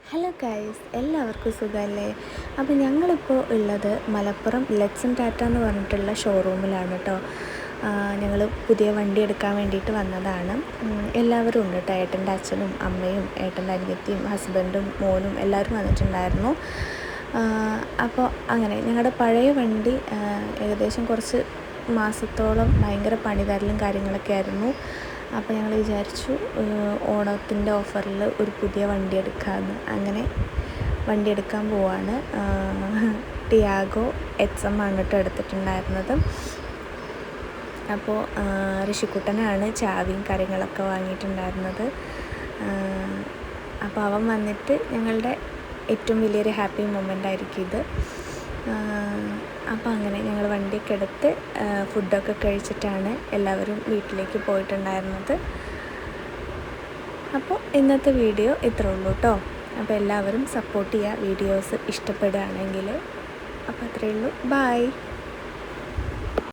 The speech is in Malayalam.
ഹലോ ഗൈസ്, എല്ലാവർക്കും സുഖമല്ലേ? അപ്പോൾ ഞങ്ങളിപ്പോൾ ഉള്ളത് മലപ്പുറം ലെക്സൺ ടാറ്റ എന്ന് പറഞ്ഞിട്ടുള്ള ഷോറൂമിലാണ് കേട്ടോ. ഞങ്ങൾ പുതിയ വണ്ടി എടുക്കാൻ വേണ്ടിയിട്ട് വന്നതാണ്. എല്ലാവരും ഉണ്ട് കേട്ടോ. ഏട്ടൻ്റെ അച്ഛനും അമ്മയും ഏട്ടൻ്റെ അനിയത്തിയും ഹസ്ബൻഡും മോനും എല്ലാവരും വന്നിട്ടുണ്ടായിരുന്നു. അപ്പോൾ അങ്ങനെ ഞങ്ങളുടെ പഴയ വണ്ടി ഏകദേശം കുറച്ച് മാസത്തോളം ഭയങ്കര പണിതരലും കാര്യങ്ങളൊക്കെ ആയിരുന്നു. അപ്പോൾ ഞങ്ങൾ വിചാരിച്ചു ഓണത്തിൻ്റെ ഓഫറിൽ ഒരു പുതിയ വണ്ടി എടുക്കാമെന്ന്. അങ്ങനെ വണ്ടി എടുക്കാൻ പോവാണ്. ടിയാഗോ XM ആണ് കേട്ടോ എടുത്തിട്ടുണ്ടായിരുന്നത്. അപ്പോൾ ഋഷിക്കുട്ടനാണ് ചാവിയും കാര്യങ്ങളൊക്കെ വാങ്ങിയിട്ടുണ്ടായിരുന്നത്. അപ്പോൾ അവൻ വന്നിട്ട് ഞങ്ങളുടെ ഏറ്റവും വലിയൊരു ഹാപ്പി മൊമെൻ്റ് ആയിരിക്കും ഇത്. അപ്പോൾ അങ്ങനെ ഞങ്ങൾ വണ്ടിയൊക്കെ എടുത്ത് ഫുഡൊക്കെ കഴിച്ചിട്ടാണ് എല്ലാവരും വീട്ടിലേക്ക് പോയിട്ടുണ്ടായിരുന്നത്. അപ്പോൾ ഇന്നത്തെ വീഡിയോ ഇത്രേ ഉള്ളൂ കേട്ടോ. അപ്പോൾ എല്ലാവരും സപ്പോർട്ട് ചെയ്യുക വീഡിയോസ് ഇഷ്ടപ്പെടുകയാണെങ്കിൽ. അപ്പോൾ അത്രയേ ഉള്ളൂ. ബായ്.